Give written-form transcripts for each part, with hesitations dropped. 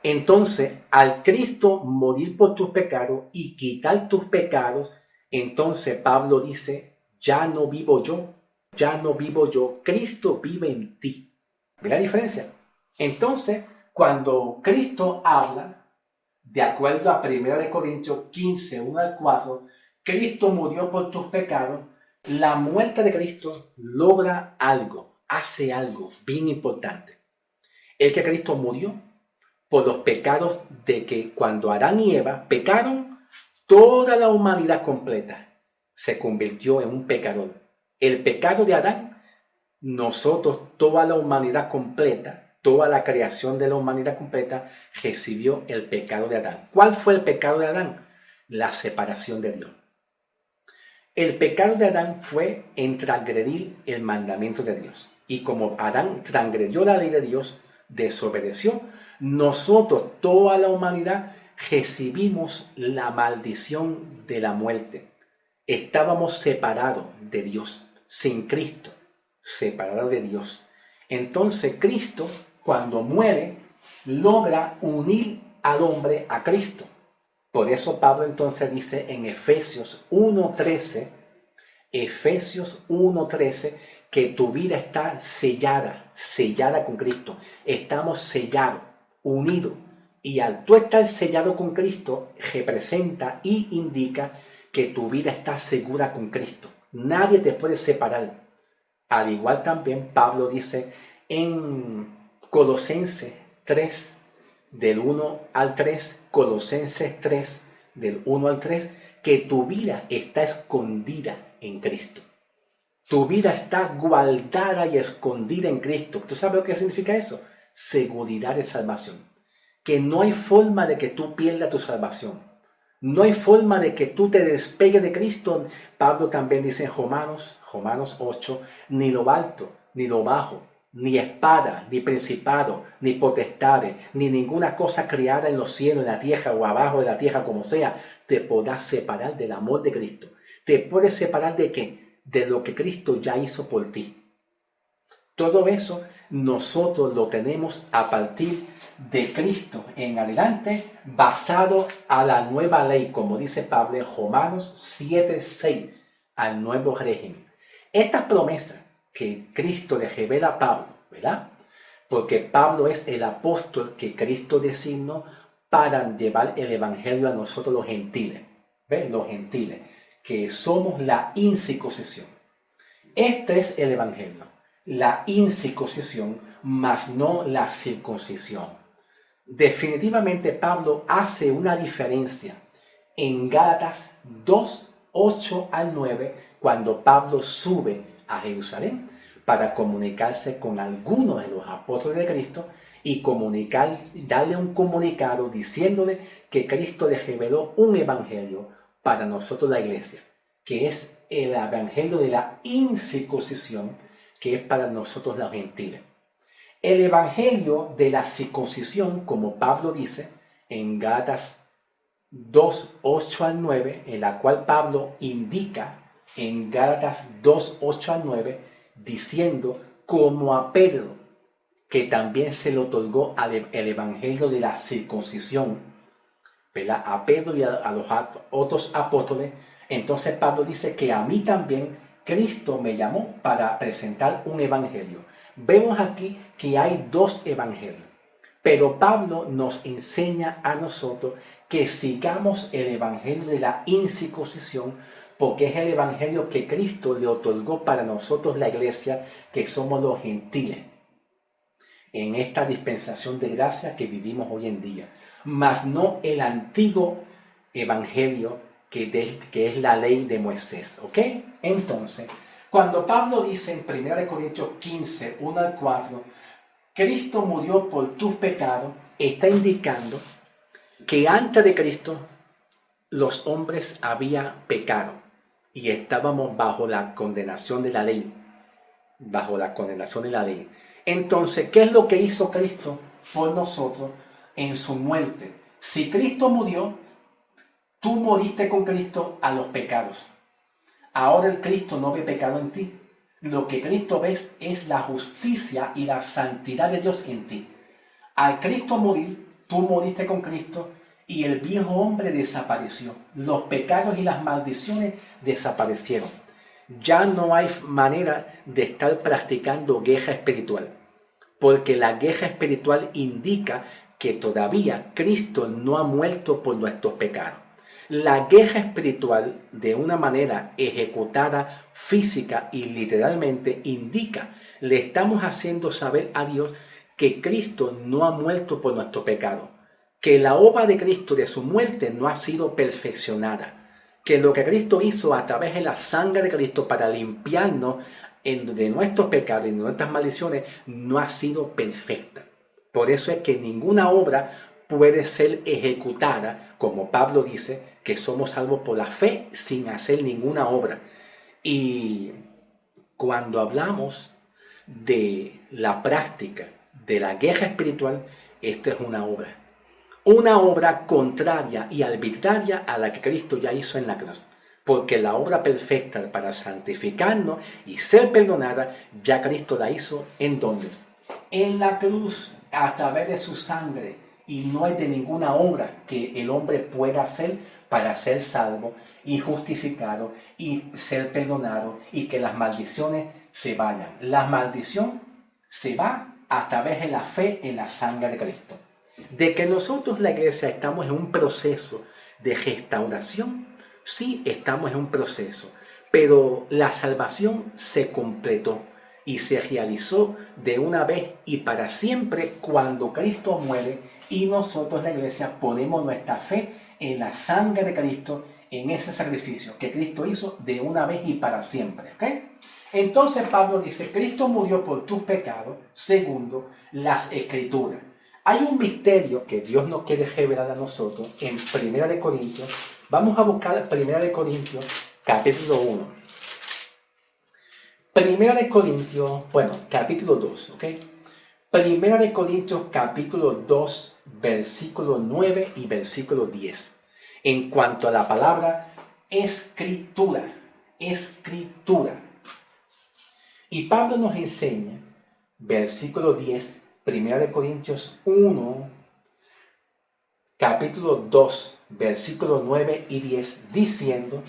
Entonces, al Cristo morir por tus pecados y quitar tus pecados, entonces Pablo dice, ya no vivo yo, ya no vivo yo, Cristo vive en ti. ¿Ve la diferencia? Entonces, cuando Cristo habla, de acuerdo a 1 Corintios 15, 1 al 4, Cristo murió por tus pecados, la muerte de Cristo logra algo, hace algo bien importante. El que Cristo murió por los pecados de que cuando Adán y Eva pecaron, toda la humanidad completa se convirtió en un pecador. El pecado de Adán, nosotros, toda la humanidad completa, toda la creación de la humanidad completa, recibió el pecado de Adán. ¿Cuál fue el pecado de Adán? La separación de Dios. El pecado de Adán fue en transgredir el mandamiento de Dios. Y como Adán transgredió la ley de Dios, desobedeció, nosotros, toda la humanidad, recibimos la maldición de la muerte. Estábamos separados de Dios, sin Cristo, separados de Dios. Entonces Cristo, cuando muere, logra unir al hombre a Cristo. Por eso Pablo entonces dice en Efesios 1.13, que tu vida está sellada con Cristo. Estamos sellados, unidos. Y al tú estar sellado con Cristo, representa y indica que tu vida está segura con Cristo. Nadie te puede separar. Al igual también Pablo dice en Colosenses 3, del 1 al 3, Colosenses 3, del 1 al 3, que tu vida está escondida en Cristo. Tu vida está guardada y escondida en Cristo. ¿Tú sabes lo que significa eso? Seguridad de salvación. Que no hay forma de que tú pierdas tu salvación. No hay forma de que tú te despegues de Cristo. Pablo también dice en Romanos 8, ni lo alto, ni lo bajo, ni espada, ni principado, ni potestades, ni ninguna cosa creada en los cielos, en la tierra o abajo de la tierra, como sea, te podrá separar del amor de Cristo. ¿Te puede separar de qué? De lo que Cristo ya hizo por ti. Todo eso nosotros lo tenemos a partir de Cristo en adelante, basado a la nueva ley, como dice Pablo en Romanos 7:6, al nuevo régimen. Esta promesa que Cristo le revela a Pablo, ¿verdad? Porque Pablo es el apóstol que Cristo designó para llevar el evangelio a nosotros los gentiles. ¿Ven? Los gentiles, que somos la incircuncisión. Este es el evangelio, la incircuncisión, mas no la circuncisión. Definitivamente Pablo hace una diferencia en Gálatas 2, 8 al 9, cuando Pablo sube a Jerusalén para comunicarse con algunos de los apóstoles de Cristo y darle un comunicado diciéndole que Cristo le reveló un evangelio para nosotros la iglesia, que es el evangelio de la incircuncisión, que es para nosotros los gentiles. El evangelio de la circuncisión, como Pablo dice en Gálatas 2, 8 al 9, en la cual Pablo indica en Gálatas 2, 8 al 9, diciendo como a Pedro, que también se le otorgó el evangelio de la circuncisión, ¿verdad? A Pedro y a los otros apóstoles. Entonces Pablo dice que a mí también Cristo me llamó para presentar un evangelio. Vemos aquí que hay dos evangelios, pero Pablo nos enseña a nosotros que sigamos el evangelio de la incircuncisión, porque es el evangelio que Cristo le otorgó para nosotros la iglesia, que somos los gentiles, en esta dispensación de gracia que vivimos hoy en día, mas no el antiguo evangelio que es la ley de Moisés, ¿ok? Entonces, cuando Pablo dice en 1 Corintios 15, 1 al 4, Cristo murió por tus pecados, está indicando que antes de Cristo los hombres habían pecado y estábamos bajo la condenación de la ley, bajo la condenación de la ley. Entonces, ¿qué es lo que hizo Cristo por nosotros en su muerte? Si Cristo murió, tú moriste con Cristo a los pecados. Ahora el Cristo no ve pecado en ti. Lo que Cristo ve es la justicia y la santidad de Dios en ti. Al Cristo morir, tú moriste con Cristo y el viejo hombre desapareció. Los pecados y las maldiciones desaparecieron. Ya no hay manera de estar practicando guerra espiritual, porque la guerra espiritual indica que todavía Cristo no ha muerto por nuestros pecados. La guerra espiritual, de una manera ejecutada física y literalmente, indica, le estamos haciendo saber a Dios que Cristo no ha muerto por nuestro pecado, que la obra de Cristo de su muerte no ha sido perfeccionada, que lo que Cristo hizo a través de la sangre de Cristo para limpiarnos de nuestros pecados y de nuestras maldiciones no ha sido perfecta. Por eso es que ninguna obra puede ser ejecutada, como Pablo dice, que somos salvos por la fe sin hacer ninguna obra. Y cuando hablamos de la práctica de la guerra espiritual, esto es una obra contraria y arbitraria a la que Cristo ya hizo en la cruz. Porque la obra perfecta para santificarnos y ser perdonada, ya Cristo la hizo ¿en dónde? En la cruz, a través de su sangre. Y no es de ninguna obra que el hombre pueda hacer para ser salvo y justificado y ser perdonado y que las maldiciones se vayan. La maldición se va a través de la fe en la sangre de Cristo. De que nosotros, la iglesia, estamos en un proceso de restauración, sí estamos en un proceso, pero la salvación se completó y se realizó de una vez y para siempre cuando Cristo muere y nosotros, la iglesia, ponemos nuestra fe en la sangre de Cristo, en ese sacrificio que Cristo hizo de una vez y para siempre. ¿Okay? Entonces Pablo dice, Cristo murió por tus pecados, segundo las Escrituras. Hay un misterio que Dios nos quiere revelar a nosotros en 1 Corintios. Vamos a buscar 1 Corintios, capítulo 1. 1 Corintios, capítulo 2, ¿ok? 1 Corintios, capítulo 2, versículo 9 y versículo 10. En cuanto a la palabra escritura. Y Pablo nos enseña, versículo 10, 1 Corintios 1, capítulo 2, versículo 9 y 10, diciendo,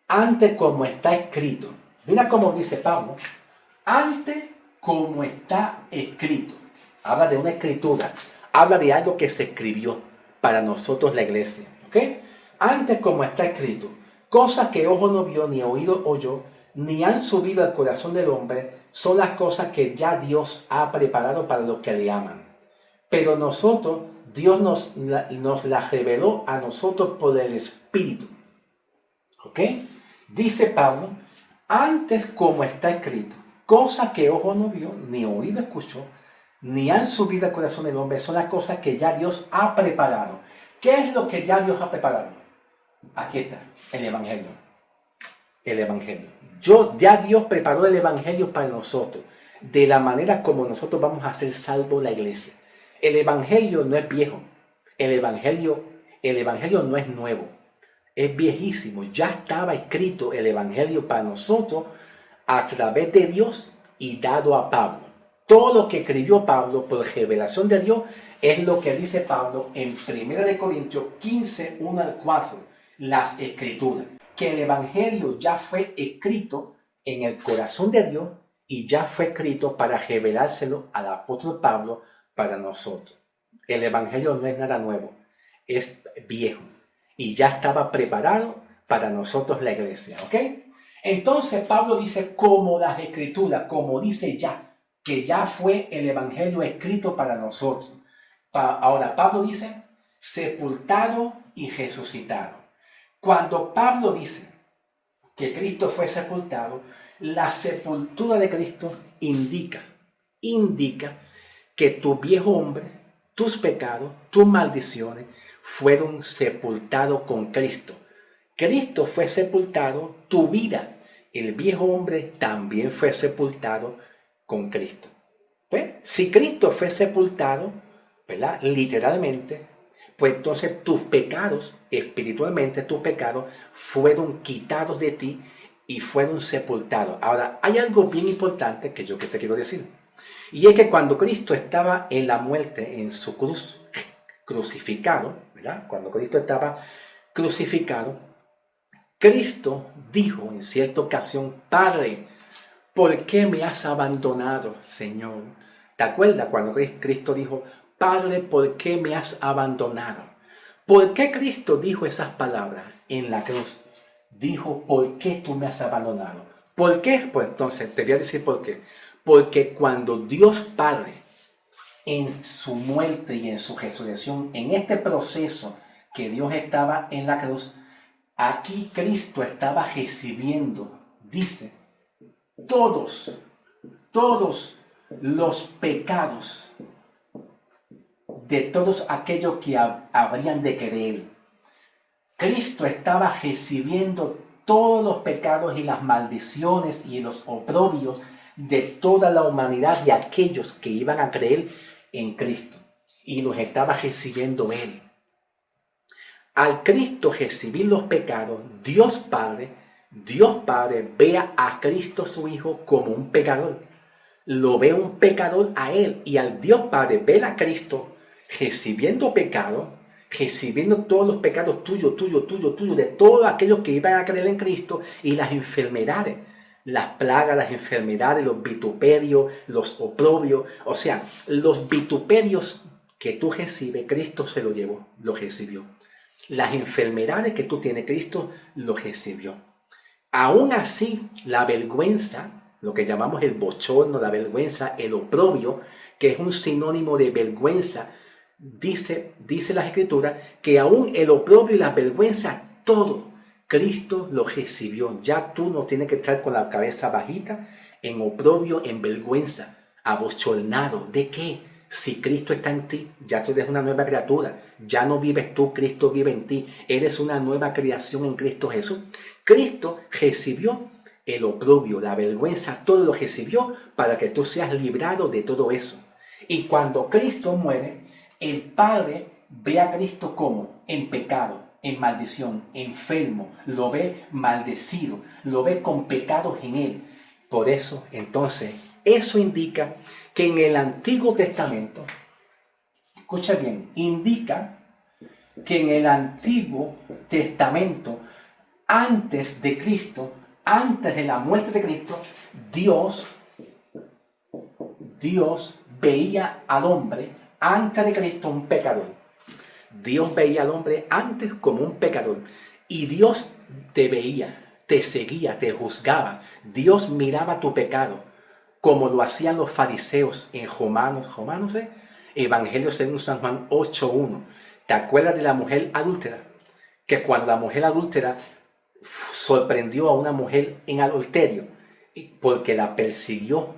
antes como está escrito. Mira cómo dice Pablo, antes como está escrito. Habla de una escritura, habla de algo que se escribió para nosotros la iglesia. ¿Ok? Antes como está escrito, cosas que ojo no vio, ni oído oyó, ni han subido al corazón del hombre, son las cosas que ya Dios ha preparado para los que le aman. Pero nosotros, Dios nos las reveló a nosotros por el Espíritu. ¿Ok? Dice Pablo, antes como está escrito, cosas que ojo no vio, ni oído escuchó, ni han subido al corazón del hombre, son las cosas que ya Dios ha preparado. ¿Qué es lo que ya Dios ha preparado? Aquí está, el Evangelio. El Evangelio. Ya Dios preparó el Evangelio para nosotros, de la manera como nosotros vamos a ser salvos la iglesia. El Evangelio no es viejo, el Evangelio no es nuevo, es viejísimo. Ya estaba escrito el Evangelio para nosotros a través de Dios y dado a Pablo. Todo lo que escribió Pablo por revelación de Dios es lo que dice Pablo en 1 Corintios 15, 1 al 4, las Escrituras. Que el Evangelio ya fue escrito en el corazón de Dios y ya fue escrito para revelárselo al apóstol Pablo para nosotros. El Evangelio no es nada nuevo, es viejo y ya estaba preparado para nosotros la iglesia, ¿ok? Entonces Pablo dice como las Escrituras, como dice ya, que ya fue el Evangelio escrito para nosotros. Ahora Pablo dice sepultado y resucitado. Cuando Pablo dice que Cristo fue sepultado, la sepultura de Cristo indica que tu viejo hombre, tus pecados, tus maldiciones fueron sepultados con Cristo. Cristo fue sepultado, tu vida, el viejo hombre también fue sepultado con Cristo. ¿Ves? Si Cristo fue sepultado, ¿verdad? Literalmente, pues entonces tus pecados, espiritualmente tus pecados, fueron quitados de ti y fueron sepultados. Ahora, hay algo bien importante que te quiero decir. Y es que cuando Cristo estaba en la muerte, en su cruz, crucificado, ¿verdad? Cuando Cristo estaba crucificado, Cristo dijo en cierta ocasión: Padre, ¿por qué me has abandonado, Señor? ¿Te acuerdas cuando Cristo dijo: Padre, ¿por qué me has abandonado? ¿Por qué Cristo dijo esas palabras en la cruz? Dijo: ¿por qué tú me has abandonado? ¿Por qué? Pues entonces te voy a decir por qué. Porque cuando Dios Padre, en su muerte y en su resurrección, en este proceso que Dios estaba en la cruz, aquí Cristo estaba recibiendo, dice, todos los pecados de todos aquellos que habrían de creer. Cristo estaba recibiendo todos los pecados y las maldiciones y los oprobios de toda la humanidad, de aquellos que iban a creer en Cristo, y los estaba recibiendo Él. Al Cristo recibir los pecados, Dios Padre ve a Cristo su Hijo como un pecador. Lo ve un pecador a Él, y al Dios Padre ver a Cristo recibiendo pecado, recibiendo todos los pecados tuyo, de todos aquellos que iban a creer en Cristo, y las enfermedades, las plagas, las enfermedades, los vituperios, los oprobios, o sea, los vituperios que tú recibes, Cristo se lo llevó, lo recibió. Las enfermedades que tú tienes, Cristo lo recibió. Aún así, la vergüenza, lo que llamamos el bochorno, la vergüenza, el oprobio, que es un sinónimo de vergüenza, dice las Escrituras que aún el oprobio y la vergüenza, todo, Cristo lo recibió. Ya tú no tienes que estar con la cabeza bajita, en oprobio, en vergüenza, abochornado. ¿De qué? Si Cristo está en ti, ya tú eres una nueva criatura. Ya no vives tú, Cristo vive en ti. Eres una nueva creación en Cristo Jesús. Cristo recibió el oprobio, la vergüenza, todo lo recibió para que tú seas librado de todo eso. Y cuando Cristo muere, el Padre ve a Cristo como en pecado, en maldición, enfermo, lo ve maldecido, lo ve con pecados en él. Por eso, entonces, eso indica que en el Antiguo Testamento, escucha bien, indica que en el Antiguo Testamento, antes de Cristo, antes de la muerte de Cristo, Dios veía al hombre antes de Cristo un pecador. Dios veía al hombre antes como un pecador, y Dios te veía, te seguía, te juzgaba. Dios miraba tu pecado como lo hacían los fariseos en Romanos, Evangelio según San Juan 8:1. ¿Te acuerdas de la mujer adúltera? Que cuando la mujer adúltera sorprendió a una mujer en adulterio, porque la persiguió,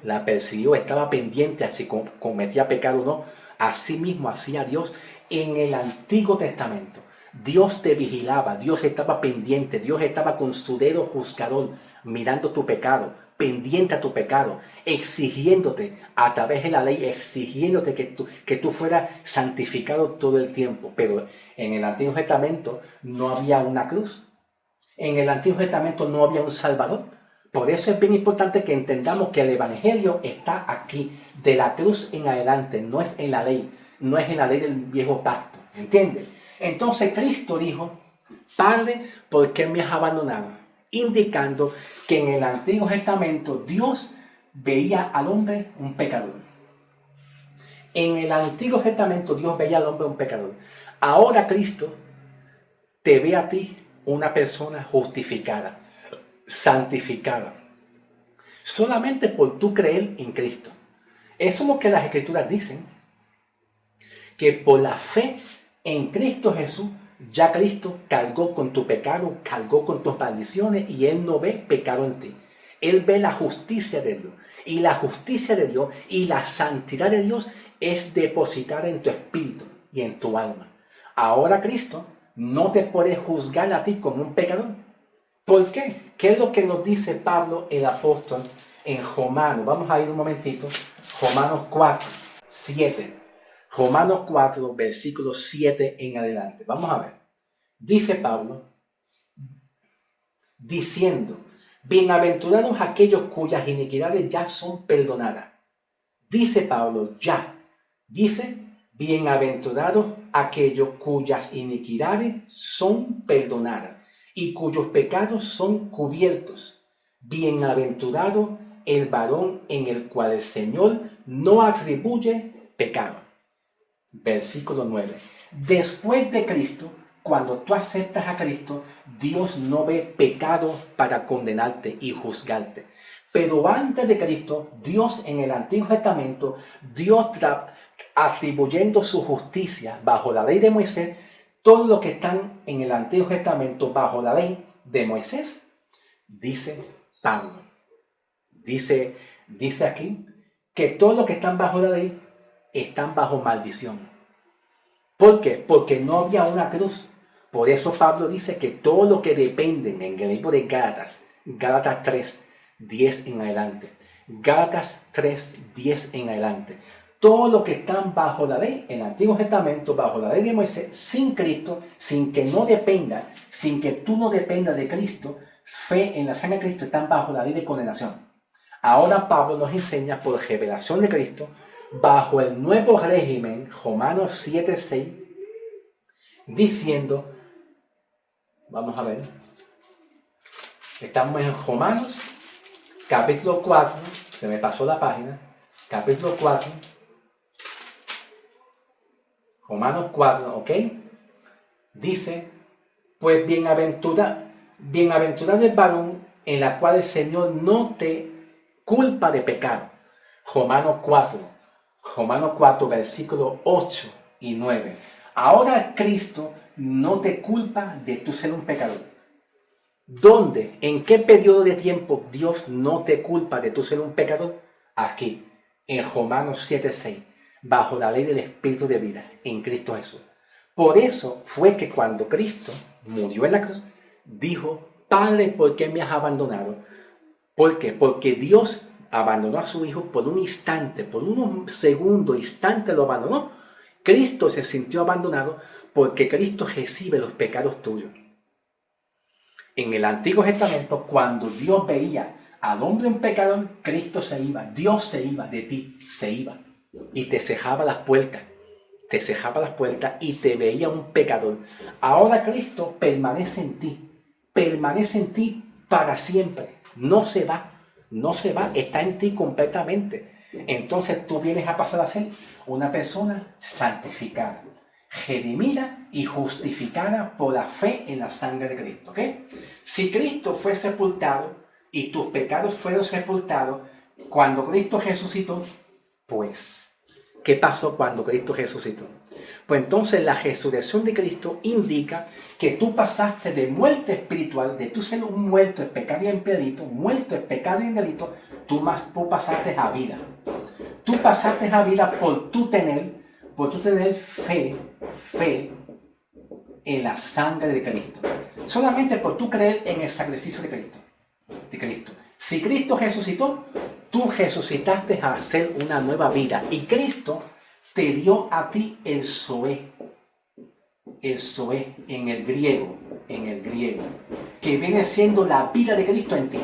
estaba pendiente a si cometía pecado o no. Así mismo hacía Dios en el Antiguo Testamento. Dios te vigilaba, Dios estaba pendiente, Dios estaba con su dedo juzgador, mirando tu pecado, pendiente a tu pecado, exigiéndote a través de la ley, exigiéndote que tú fueras santificado todo el tiempo. Pero en el Antiguo Testamento no había una cruz. En el Antiguo Testamento no había un Salvador. Por eso es bien importante que entendamos que el Evangelio está aquí, de la cruz en adelante, no es en la ley, no es en la ley del viejo pacto, ¿entiendes? Entonces Cristo dijo: Padre, ¿por qué me has abandonado? Indicando que en el Antiguo Testamento Dios veía al hombre un pecador. En el Antiguo Testamento Dios veía al hombre un pecador. Ahora Cristo te ve a ti una persona justificada, santificada, solamente por tu creer en Cristo. Eso es lo que las Escrituras dicen, que por la fe en Cristo Jesús, ya Cristo cargó con tu pecado, cargó con tus maldiciones, y Él no ve pecado en ti. Él ve la justicia de Dios. Y la justicia de Dios y la santidad de Dios es depositada en tu espíritu y en tu alma. Ahora Cristo no te puede juzgar a ti como un pecador. ¿Por qué? ¿Qué es lo que nos dice Pablo el apóstol en Romanos? Vamos a ir un momentito. Romanos 4:7. Romanos 4, versículo 7 en adelante. Vamos a ver. Dice Pablo, diciendo: bienaventurados aquellos cuyas iniquidades ya son perdonadas. Dice Pablo, ya. Dice, Bienaventurados aquellos cuyas iniquidades son perdonadas y cuyos pecados son cubiertos. Bienaventurado el varón en el cual el Señor no atribuye pecado. Versículo 9. Después de Cristo, cuando tú aceptas a Cristo, Dios no ve pecado para condenarte y juzgarte. Pero antes de Cristo, Dios en el Antiguo Testamento, Dios atribuyendo su justicia bajo la ley de Moisés, todo lo que están en el Antiguo Testamento bajo la ley de Moisés, dice Pablo. Dice aquí que todo lo que están bajo la ley están bajo maldición. ¿Por qué? Porque no había una cruz. Por eso Pablo dice que todo lo que dependen en el libro de Gálatas 3, 10 en adelante, Gálatas 3, 10 en adelante, todo lo que están bajo la ley, en el Antiguo Testamento, bajo la ley de Moisés, sin Cristo, sin que no dependa, sin que tú no dependas de Cristo, fe en la sangre de Cristo, están bajo la ley de condenación. Ahora Pablo nos enseña por revelación de Cristo, bajo el nuevo régimen, Romanos 7, 6, diciendo, vamos a ver, estamos en Romanos, capítulo 4, se me pasó la página, capítulo 4, Romanos 4, ¿ok? Dice, pues bienaventurado el varón en la cual el Señor no te culpa de pecado. Romanos 4, versículos 8 y 9. Ahora Cristo no te culpa de tu ser un pecador. ¿Dónde? ¿En qué periodo de tiempo Dios no te culpa de tu ser un pecador? Aquí, en Romanos 7:6, bajo la ley del Espíritu de vida, en Cristo Jesús. Por eso fue que cuando Cristo murió en la cruz, dijo, Padre, ¿por qué me has abandonado? ¿Por qué? Porque Dios abandonó a su Hijo por un instante, por un segundo instante lo abandonó. Cristo se sintió abandonado porque Cristo recibe los pecados tuyos. En el Antiguo Testamento, cuando Dios veía al hombre un pecador, Cristo se iba, Dios se iba de ti, se iba y te cerraba las puertas. Te cerraba las puertas y te veía un pecador. Ahora Cristo permanece en ti para siempre. No se va, está en ti completamente. Entonces tú vienes a pasar a ser una persona santificada, redimida y justificada por la fe en la sangre de Cristo. ¿Ok? Si Cristo fue sepultado y tus pecados fueron sepultados cuando Cristo resucitó, pues ¿qué pasó cuando Cristo resucitó? Pues entonces la resurrección de Cristo indica que tú pasaste de muerte espiritual, de tú ser un muerto en pecado y en delito, tú pasaste a vida. Tú pasaste a vida por tú tener fe en la sangre de Cristo. Solamente por tú creer en el sacrificio de Cristo. Si Cristo resucitó, tú resucitaste a hacer una nueva vida. Y Cristo te dio a ti el Zoé en el griego, que viene siendo la vida de Cristo en ti.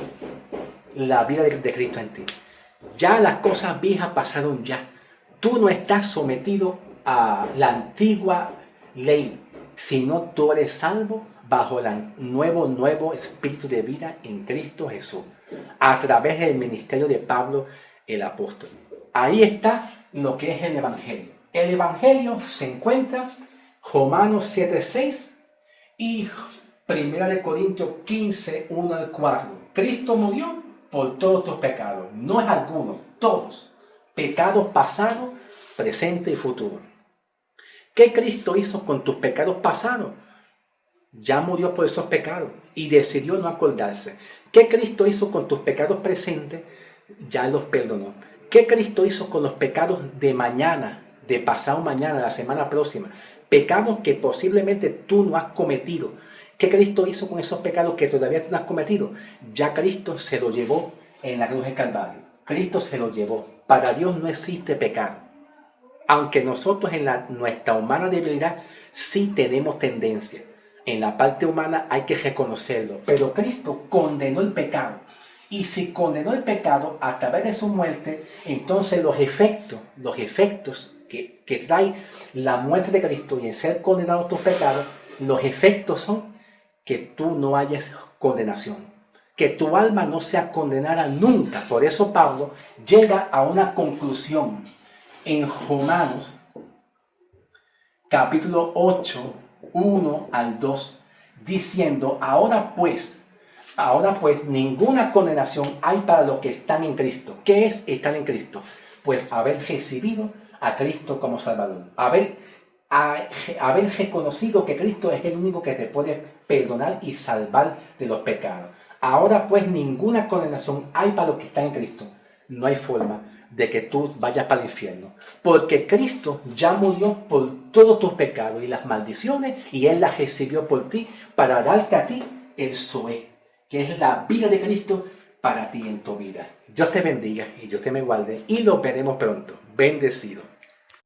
La vida de Cristo en ti. Ya las cosas viejas pasaron ya. Tú no estás sometido a la antigua ley, sino tú eres salvo bajo el nuevo espíritu de vida en Cristo Jesús, a través del ministerio de Pablo el apóstol. Ahí está lo que es el Evangelio. El Evangelio se encuentra Romanos 7:6 y 1 Corintios 15, 1 al 4. Cristo murió por todos tus pecados, no es alguno, todos. Pecados pasados, presente y futuro. ¿Qué Cristo hizo con tus pecados pasados? Ya murió por esos pecados y decidió no acordarse. ¿Qué Cristo hizo con tus pecados presentes? Ya los perdonó. ¿Qué Cristo hizo con los pecados de mañana, de pasado mañana, la semana próxima? Pecados que posiblemente tú no has cometido. ¿Qué Cristo hizo con esos pecados que todavía tú no has cometido? Ya Cristo se lo llevó en la cruz del Calvario. Cristo se lo llevó. Para Dios no existe pecado. Aunque nosotros en nuestra humana debilidad sí tenemos tendencia. En la parte humana hay que reconocerlo. Pero Cristo condenó el pecado. Y si condenó el pecado a través de su muerte, entonces los efectos que trae la muerte de Cristo y en ser condenado a tus pecados, los efectos son que tú no hayas condenación, que tu alma no sea condenada nunca. Por eso Pablo llega a una conclusión en Romanos capítulo 8, 1 al 2, diciendo, ahora pues, ninguna condenación hay para los que están en Cristo. ¿Qué es estar en Cristo? Pues haber recibido a Cristo como Salvador, haber reconocido que Cristo es el único que te puede perdonar y salvar de los pecados. Ahora pues ninguna condenación hay para los que están en Cristo. No hay forma de que tú vayas para el infierno, porque Cristo ya murió por todos tus pecados y las maldiciones, y Él las recibió por ti para darte a ti el Zoé, que es la vida de Cristo para ti en tu vida. Dios te bendiga y Dios te me guarde, y lo veremos pronto. Bendecido.